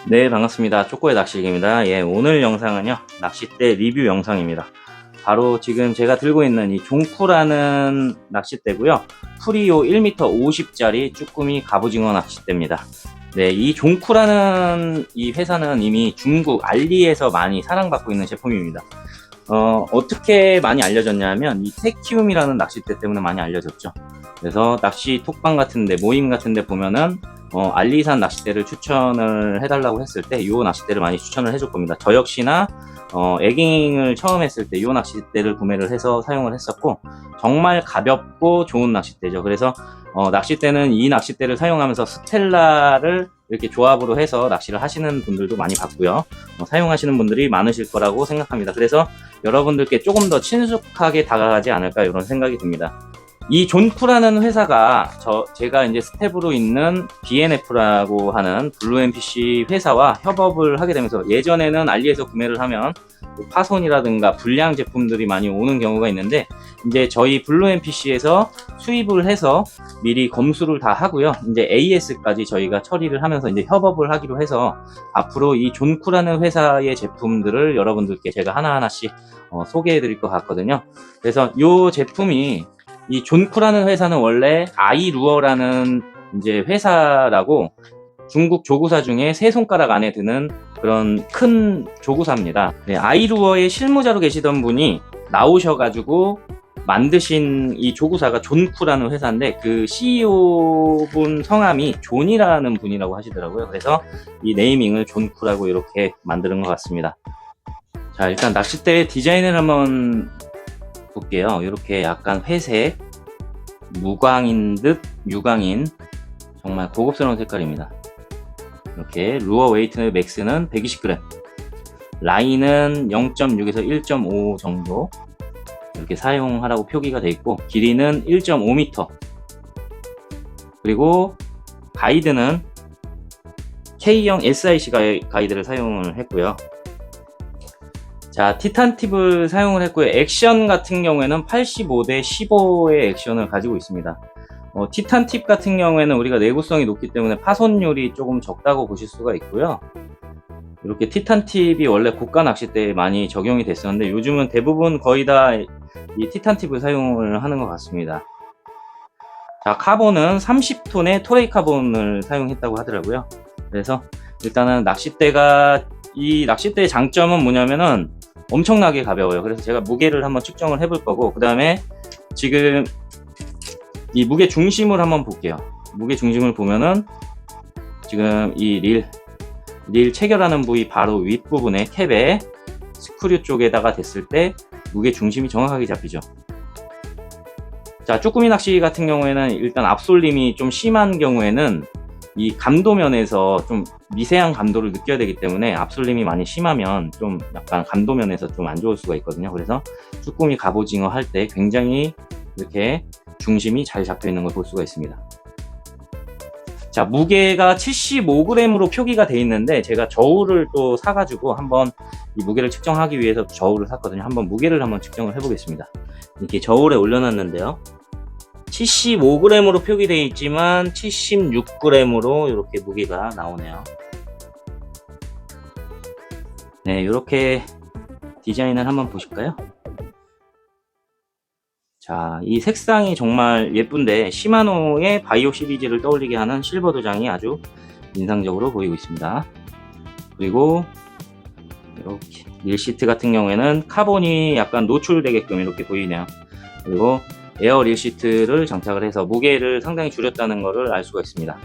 네, 반갑습니다. 쪼꼬의 낚시기입니다. 예, 오늘 영상은요, 낚싯대 리뷰 영상입니다. 바로 지금 제가 들고 있는 이 종쿠라는 낚싯대고요. 프리오 1m 50짜리 쭈꾸미 갑오징어 낚싯대입니다. 네, 이 종쿠라는 이 회사는 이미 중국 알리에서 많이 사랑받고 있는 제품입니다. 어떻게 많이 알려졌냐면 이 테키움이라는 낚싯대 때문에 많이 알려졌죠. 그래서 낚시 톡방 같은데, 모임 같은데 보면은 알리산 낚싯대를 추천을 해달라고 했을 때 이 낚싯대를 많이 추천을 해줄 겁니다. 저 역시나 에깅을 처음 했을 때 이 낚싯대를 구매를 해서 사용을 했었고, 정말 가볍고 좋은 낚싯대죠. 그래서 낚싯대는 이 낚싯대를 사용하면서 스텔라를 이렇게 조합으로 해서 낚시를 하시는 분들도 많이 봤고요. 사용하시는 분들이 많으실 거라고 생각합니다. 그래서 여러분들께 조금 더 친숙하게 다가가지 않을까 이런 생각이 듭니다. 이 존쿠라는 회사가 제가 이제 스텝으로 있는 BNF라고 하는 블루 NPC 회사와 협업을 하게 되면서, 예전에는 알리에서 구매를 하면 파손이라든가 불량 제품들이 많이 오는 경우가 있는데, 이제 저희 블루 NPC에서 수입을 해서 미리 검수를 다 하고요. 이제 AS까지 저희가 처리를 하면서 이제 협업을 하기로 해서 앞으로 이 존쿠라는 회사의 제품들을 여러분들께 제가 하나하나씩 소개해 드릴 것 같거든요. 그래서 이 제품이, 이 존쿠라는 회사는 원래 아이루어라는 이제 회사라고, 중국 조구사 중에 세 손가락 안에 드는 그런 큰 조구사입니다. 네, 아이루어의 실무자로 계시던 분이 나오셔가지고 만드신 이 조구사가 존쿠라는 회사인데, 그 CEO 분 성함이 존이라는 분이라고 하시더라고요. 그래서 이 네이밍을 존쿠라고 이렇게 만드는 것 같습니다. 자, 일단 낚싯대 디자인을 한번 볼게요. 이렇게 약간 회색, 무광인 듯 유광인, 정말 고급스러운 색깔입니다. 이렇게 루어 웨이트 맥스는 120g, 라인은 0.6에서 1.5 정도 이렇게 사용하라고 표기가 되어 있고, 길이는 1.5m, 그리고 가이드는 K형 SIC 가이드를 사용을 했고요. 자, 티탄 팁을 사용을 했고요. 액션 같은 경우에는 85대 15의 액션을 가지고 있습니다. 티탄 팁 같은 경우에는 우리가 내구성이 높기 때문에 파손율이 조금 적다고 보실 수가 있고요. 이렇게 티탄 팁이 원래 고가 낚싯대에 많이 적용이 됐었는데, 요즘은 대부분 거의 다 이 티탄 팁을 사용을 하는 것 같습니다. 자, 카본은 30톤의 토레이 카본을 사용했다고 하더라고요. 그래서 일단은 이 낚싯대의 장점은 뭐냐면은 엄청나게 가벼워요. 그래서 제가 무게를 한번 측정을 해볼 거고, 그 다음에 지금 이 무게 중심을 한번 볼게요. 무게 중심을 보면은 지금 이 릴 체결하는 부위 바로 윗부분에 캡에 스크류 쪽에다가 댔을 때 무게 중심이 정확하게 잡히죠. 자, 쭈꾸미 낚시 같은 경우에는 일단 앞솔림이 좀 심한 경우에는 이 감도면에서 좀 미세한 감도를 느껴야 되기 때문에, 앞솔림이 많이 심하면 좀 약간 감도면에서 좀 안 좋을 수가 있거든요. 그래서 쭈꾸미 갑오징어 할 때 굉장히 이렇게 중심이 잘 잡혀 있는 걸 볼 수가 있습니다. 자, 무게가 75g으로 표기가 돼 있는데, 제가 저울을 또 사가지고 한번 이 무게를 측정하기 위해서 저울을 샀거든요. 한번 무게를 한번 측정을 해보겠습니다. 이렇게 저울에 올려놨는데요, 75g으로 표기되어 있지만 76g으로 이렇게 무게가 나오네요. 네, 이렇게 디자인을 한번 보실까요? 자, 이 색상이 정말 예쁜데, 시마노의 바이오 시리즈를 떠올리게 하는 실버 도장이 아주 인상적으로 보이고 있습니다. 그리고 이렇게 릴 시트 같은 경우에는 카본이 약간 노출되게끔 이렇게 보이네요. 그리고 에어 릴 시트를 장착을 해서 무게를 상당히 줄였다는 것을 알 수가 있습니다.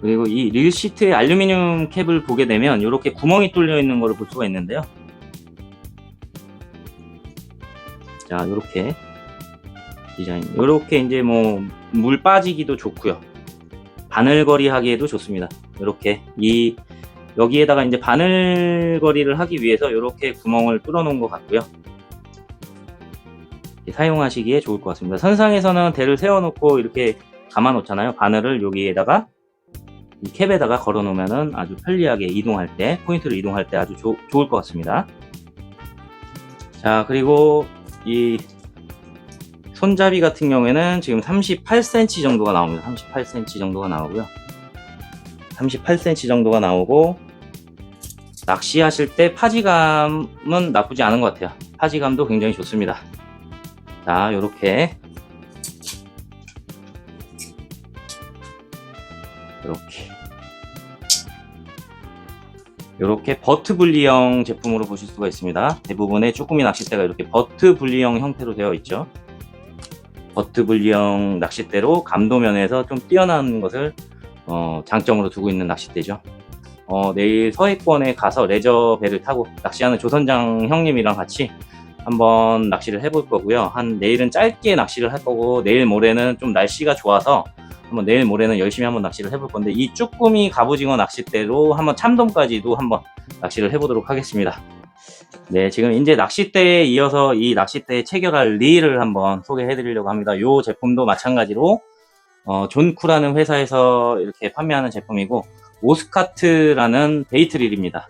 그리고 이 릴 시트의 알루미늄 캡을 보게 되면 이렇게 구멍이 뚫려 있는 것을 볼 수가 있는데요. 자, 이렇게 디자인, 이렇게 이제 뭐 물 빠지기도 좋고요, 바늘거리 하기에도 좋습니다. 이렇게 여기에다가 이제 바늘거리를 하기 위해서 이렇게 구멍을 뚫어 놓은 것 같고요. 사용하시기에 좋을 것 같습니다. 선상에서는 대를 세워놓고 이렇게 감아 놓잖아요. 바늘을 여기에다가 이 캡에다가 걸어 놓으면은 아주 편리하게 이동할 때, 포인트를 이동할 때 아주 좋을 것 같습니다. 자, 그리고 이 손잡이 같은 경우에는 지금 38cm 정도가 나옵니다. 38cm 정도가 나오고요. 38cm 정도가 나오고, 낚시하실 때 파지감은 나쁘지 않은 것 같아요. 파지감도 굉장히 좋습니다. 자, 요렇게 이렇게 버트 분리형 제품으로 보실 수가 있습니다. 대부분의 쭈꾸미 낚싯대가 이렇게 버트 분리형 형태로 되어 있죠. 버트 분리형 낚싯대로 감도면에서 좀 뛰어난 것을 장점으로 두고 있는 낚싯대죠. 내일 서해권에 가서 레저배를 타고 낚시하는 조선장 형님이랑 같이 한번 낚시를 해볼 거고요. 내일은 짧게 낚시를 할 거고, 내일 모레는 좀 날씨가 좋아서 내일 모레는 열심히 한번 낚시를 해볼 건데, 이 쭈꾸미 갑오징어 낚싯대로 한번 참돔까지도 한번 낚시를 해보도록 하겠습니다. 네, 지금 이제 낚싯대에 이어서 이 낚싯대에 체결할 릴을 한번 소개해 드리려고 합니다. 이 제품도 마찬가지로 존쿠라는 회사에서 이렇게 판매하는 제품이고, 오스카트라는 베이트 릴입니다.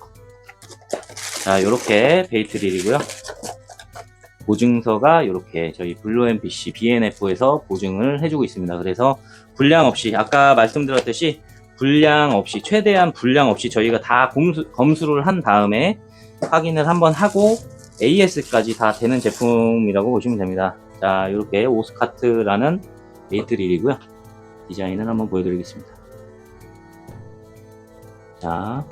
자, 이렇게 베이트 릴이고요. 보증서가 이렇게 저희 블루MPC BNF에서 보증을 해주고 있습니다. 그래서 불량 없이, 아까 말씀드렸듯이 불량 없이, 최대한 불량 없이 저희가 다 검수를 한 다음에 확인을 한번 하고 AS까지 다 되는 제품이라고 보시면 됩니다. 자, 이렇게 오스카트라는 베이트 릴이고요. 디자인을 한번 보여드리겠습니다. 자,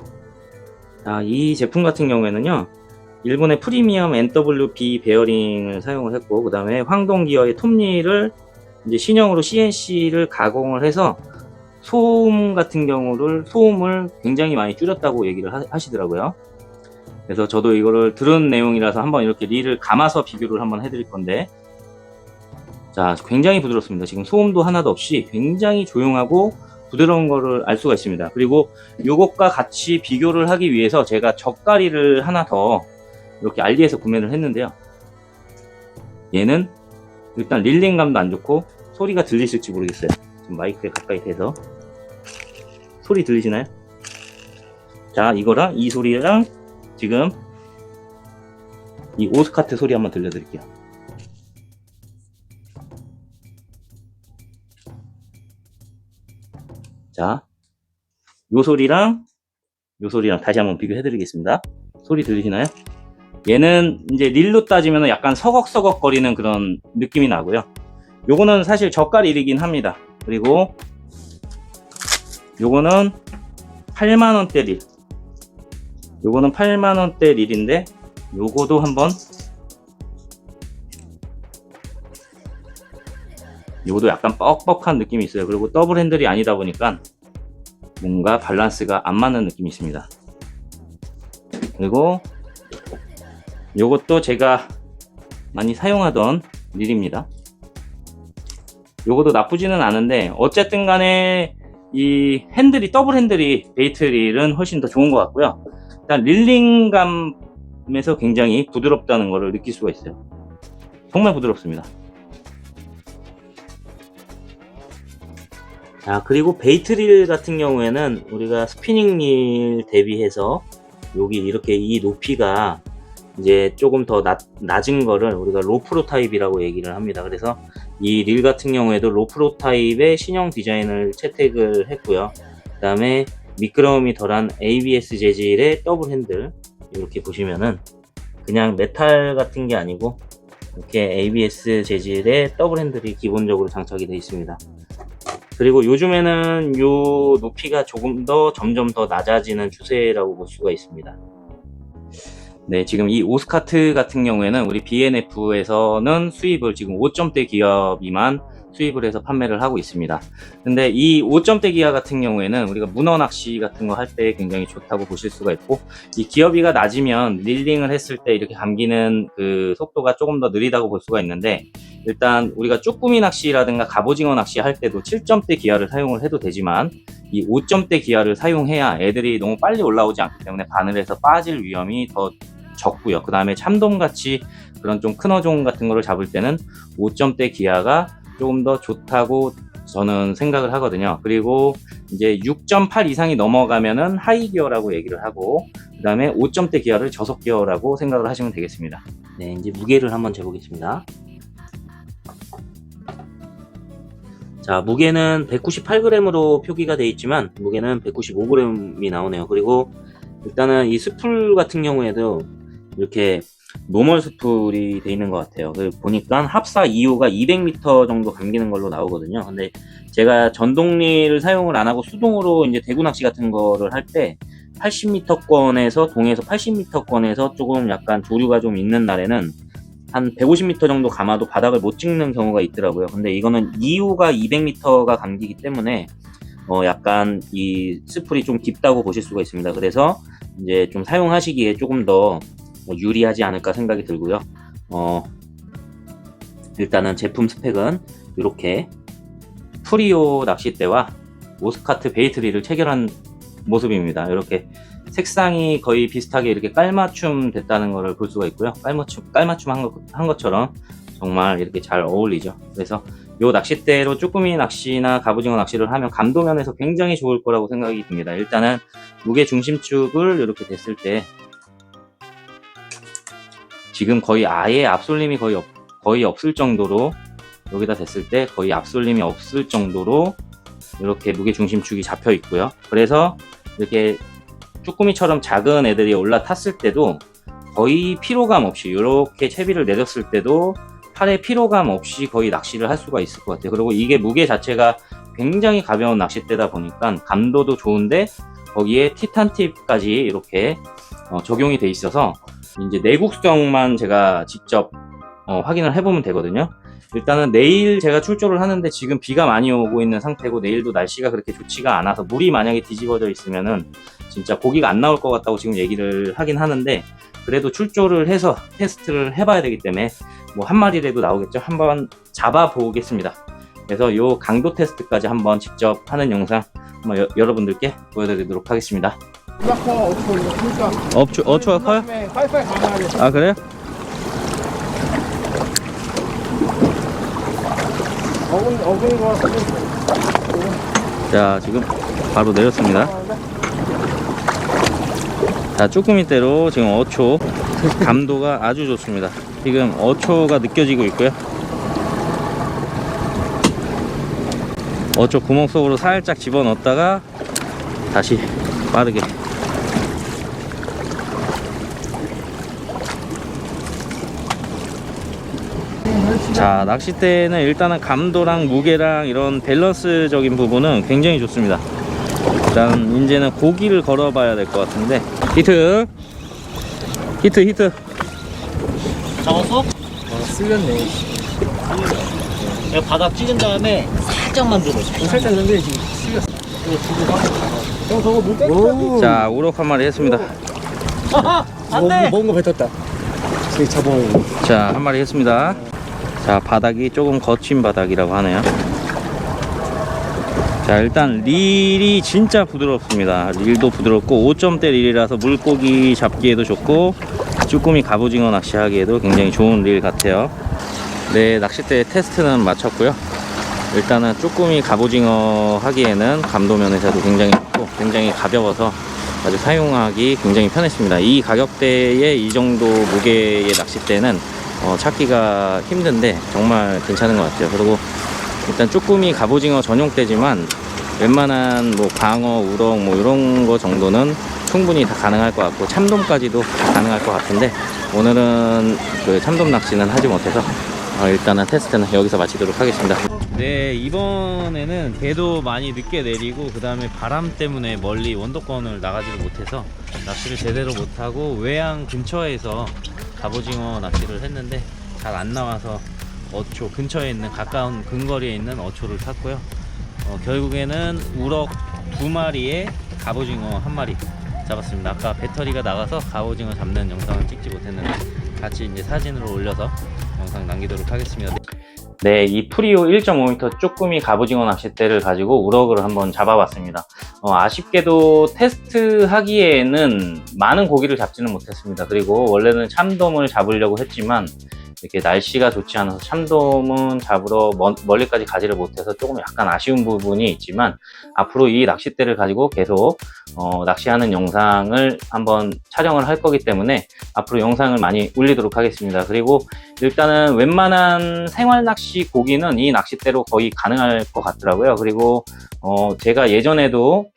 이 제품 같은 경우에는요, 일본의 프리미엄 NWB 베어링을 사용을 했고, 그 다음에 황동 기어의 톱니를 이제 신형으로 CNC를 가공을 해서 소음 같은 경우를, 소음을 굉장히 많이 줄였다고 얘기를 하시더라고요. 그래서 저도 이거를 들은 내용이라서 한번 이렇게 릴을 감아서 비교를 한번 해드릴 건데, 자, 굉장히 부드럽습니다. 지금 소음도 하나도 없이 굉장히 조용하고 부드러운 거를 알 수가 있습니다. 그리고 이것과 같이 비교를 하기 위해서 제가 젓가리를 하나 더 이렇게 알리에서 구매를 했는데요. 얘는 일단 릴링감도 안 좋고 소리가 들리실지 모르겠어요. 지금 마이크에 가까이 대서 소리 들리시나요? 자, 이거랑 이 소리랑 지금 이 오스카트 소리 한번 들려드릴게요. 자, 요 소리랑 다시 한번 비교해 드리겠습니다. 소리 들리시나요? 얘는 이제 릴로 따지면 약간 서걱서걱 거리는 그런 느낌이 나고요. 요거는 사실 저가릴이긴 합니다. 그리고 요거는 8만원대 릴. 요거는 8만원대 릴인데, 요거도 한번, 요거도 약간 뻑뻑한 느낌이 있어요. 그리고 더블 핸들이 아니다 보니까 뭔가 밸런스가 안 맞는 느낌이 있습니다. 그리고 요것도 제가 많이 사용하던 릴입니다. 요것도 나쁘지는 않은데, 어쨌든 간에 이 핸들이, 더블 핸들이 베이트 릴은 훨씬 더 좋은 것 같고요. 일단 릴링감에서 굉장히 부드럽다는 것을 느낄 수가 있어요. 정말 부드럽습니다. 자, 그리고 베이트 릴 같은 경우에는 우리가 스피닝 릴 대비해서 여기 이렇게 이 높이가 이제 조금 더 낮은 거를 우리가 로프로 타입이라고 얘기를 합니다. 그래서 이 릴 같은 경우에도 로프로 타입의 신형 디자인을 채택을 했고요. 그 다음에 미끄러움이 덜한 ABS 재질의 더블 핸들, 이렇게 보시면은 그냥 메탈 같은 게 아니고 이렇게 ABS 재질의 더블 핸들이 기본적으로 장착이 되어 있습니다. 그리고 요즘에는 요 높이가 조금 더 점점 더 낮아지는 추세라고 볼 수가 있습니다. 네, 지금 이 오스카트 같은 경우에는 우리 BNF에서는 수입을 지금 5점대 기업이만 수입을 해서 판매를 하고 있습니다. 근데 이 5점대 기아 같은 경우에는 우리가 문어 낚시 같은 거 할 때 굉장히 좋다고 보실 수가 있고, 이 기어비가 낮으면 릴링을 했을 때 이렇게 감기는 그 속도가 조금 더 느리다고 볼 수가 있는데, 일단 우리가 쭈꾸미 낚시라든가 갑오징어 낚시 할 때도 7점대 기아를 사용을 해도 되지만, 이 5점대 기아를 사용해야 애들이 너무 빨리 올라오지 않기 때문에 바늘에서 빠질 위험이 더 적고요. 그 다음에 참돔같이 그런 좀 큰 어종 같은 거를 잡을 때는 5점대 기아가 조금 더 좋다고 저는 생각을 하거든요. 그리고 이제 6.8 이상이 넘어가면은 하이 기어라고 얘기를 하고, 그 다음에 5점대 기어를 저속 기어라고 생각을 하시면 되겠습니다. 네, 이제 무게를 한번 재보겠습니다. 자, 무게는 198g으로 표기가 되어 있지만 무게는 195g이 나오네요. 그리고 일단은 이 스풀 같은 경우에도 이렇게 노멀 스풀이 되어 있는 것 같아요. 보니까 합사 2호가 200m 정도 감기는 걸로 나오거든요. 근데 제가 전동리를 사용을 안 하고 수동으로 이제 대구 낚시 같은 거를 할 때 80m권에서 동해에서 80m권에서 조금 약간 조류가 좀 있는 날에는 한 150m 정도 감아도 바닥을 못 찍는 경우가 있더라고요. 근데 이거는 2호가 200m가 감기기 때문에 약간 이 스풀이 좀 깊다고 보실 수가 있습니다. 그래서 이제 좀 사용하시기에 조금 더 유리하지 않을까 생각이 들고요. 일단은 제품 스펙은 이렇게 프리오 낚싯대와 오스카트 베이트리를 체결한 모습입니다. 이렇게 색상이 거의 비슷하게 이렇게 깔맞춤 됐다는 것을 볼 수가 있고요. 깔맞춤 한 것처럼 정말 이렇게 잘 어울리죠. 그래서 이 낚싯대로 쭈꾸미 낚시나 갑오징어 낚시를 하면 감도 면에서 굉장히 좋을 거라고 생각이 듭니다. 일단은 무게 중심축을 이렇게 됐을 때 지금 거의 아예 앞솔림이 거의 없을 정도로, 여기다 됐을 때 거의 앞솔림이 없을 정도로 이렇게 무게 중심축이 잡혀 있고요. 그래서 이렇게 쭈꾸미처럼 작은 애들이 올라탔을 때도 거의 피로감 없이, 이렇게 채비를 내렸을 때도 팔에 피로감 없이 거의 낚시를 할 수가 있을 것 같아요. 그리고 이게 무게 자체가 굉장히 가벼운 낚싯대다 보니까 감도도 좋은데 거기에 티탄 팁까지 이렇게 적용이 돼 있어서 이제 내구성만 제가 직접 확인을 해보면 되거든요. 일단은 내일 제가 출조를 하는데 지금 비가 많이 오고 있는 상태고 내일도 날씨가 그렇게 좋지가 않아서 물이 만약에 뒤집어져 있으면은 진짜 고기가 안 나올 것 같다고 지금 얘기를 하긴 하는데, 그래도 출조를 해서 테스트를 해봐야 되기 때문에 뭐 한 마리라도 나오겠죠. 한번 잡아 보겠습니다. 그래서 요 강도 테스트까지 한번 직접 하는 영상 한번 여러분들께 보여드리도록 하겠습니다. 어초가 커요? 아, 그래요? 자, 지금 바로 내렸습니다. 자, 쭈꾸미대로 지금 어초 감도가 아주 좋습니다. 지금 어초가 느껴지고 있고요. 어초 구멍 속으로 살짝 집어넣었다가 다시 빠르게. 자, 낚싯대는 일단은 감도랑 무게랑 이런 밸런스적인 부분은 굉장히 좋습니다. 일단 이제는 고기를 걸어봐야 될 것 같은데. 히트 잡았어? 쓸렸네. 내가 바닥 찍은 다음에 살짝만 들어줘. 살짝 근데 지금 쓸렸어. 형 저거 물 떼고. 자, 우럭 한 마리 했습니다. 안돼. 먹은 거 뱉었다. 저기 잡아먹는. 자, 한 마리 했습니다. 자, 바닥이 조금 거친 바닥이라고 하네요. 자, 일단 릴이 진짜 부드럽습니다. 릴도 부드럽고 5점대 릴이라서 물고기 잡기에도 좋고 쭈꾸미 갑오징어 낚시하기에도 굉장히 좋은 릴 같아요. 네, 낚싯대 테스트는 마쳤고요. 일단은 쭈꾸미 갑오징어 하기에는 감도면에서도 굉장히 좋고 굉장히 가벼워서 아주 사용하기 굉장히 편했습니다. 이 가격대에 이 정도 무게의 낚싯대는 찾기가 힘든데 정말 괜찮은 것 같아요. 그리고 일단 쭈꾸미 갑오징어 전용대지만 웬만한 뭐 광어, 우럭 뭐 이런 거 정도는 충분히 다 가능할 것 같고 참돔까지도 다 가능할 것 같은데 오늘은 그 참돔 낚시는 하지 못해서 일단은 테스트는 여기서 마치도록 하겠습니다. 네, 이번에는 배도 많이 늦게 내리고 그 다음에 바람 때문에 멀리 원도권을 나가지를 못해서 낚시를 제대로 못하고 외양 근처에서 갑오징어 낚시를 했는데 잘 안 나와서 어초 근처에 있는 가까운 근거리에 있는 어초를 탔고요. 결국에는 우럭 2마리에 갑오징어 1마리 잡았습니다. 아까 배터리가 나가서 갑오징어 잡는 영상을 찍지 못했는데 같이 이제 사진으로 올려서 영상 남기도록 하겠습니다. 네, 이 프리오 1.5m 쭈꾸미 갑오징어 낚싯대를 가지고 우럭을 한번 잡아봤습니다. 아쉽게도 테스트하기에는 많은 고기를 잡지는 못했습니다. 그리고 원래는 참돔을 잡으려고 했지만 이렇게 날씨가 좋지 않아서 참돔은 잡으러 멀리까지 가지를 못해서 조금 약간 아쉬운 부분이 있지만, 앞으로 이 낚싯대를 가지고 계속 낚시하는 영상을 한번 촬영을 할 거기 때문에 앞으로 영상을 많이 올리도록 하겠습니다. 그리고 일단은 웬만한 생활 낚시 고기는 이 낚싯대로 거의 가능할 것 같더라고요. 그리고 제가 예전에도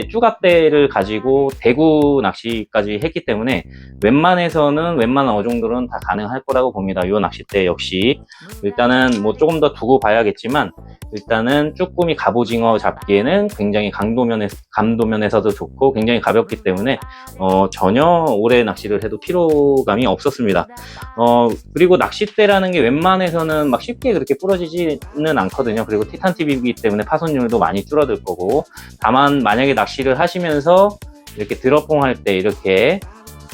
쭈갑대를 가지고 대구 낚시까지 했기 때문에 웬만한 어종들은 다 가능할 거라고 봅니다. 이 낚싯대 역시 일단은 뭐 조금 더 두고 봐야겠지만, 일단은 쭈꾸미 갑오징어 잡기에는 굉장히 감도면에서도 좋고 굉장히 가볍기 때문에 전혀 오래 낚시를 해도 피로감이 없었습니다. 그리고 낚싯대라는 게 웬만해서는 막 쉽게 그렇게 부러지지는 않거든요. 그리고 티탄 TV이기 때문에 파손율도 많이 줄어들 거고, 다만 만약에 낚시를 하시면서 이렇게 드러퐁 할 때 이렇게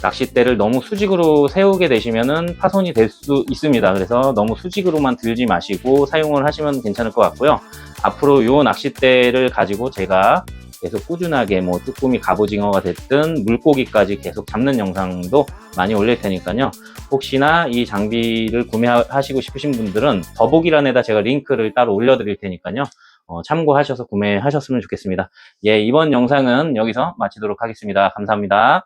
낚싯대를 너무 수직으로 세우게 되시면은 파손이 될 수 있습니다. 그래서 너무 수직으로만 들지 마시고 사용을 하시면 괜찮을 것 같고요. 앞으로 이 낚싯대를 가지고 제가 계속 꾸준하게 뭐 쭈꾸미 갑오징어가 됐든 물고기까지 계속 잡는 영상도 많이 올릴 테니까요. 혹시나 이 장비를 구매하시고 싶으신 분들은 더보기란에다 제가 링크를 따로 올려드릴 테니까요. 참고하셔서 구매하셨으면 좋겠습니다. 예, 이번 영상은 여기서 마치도록 하겠습니다. 감사합니다.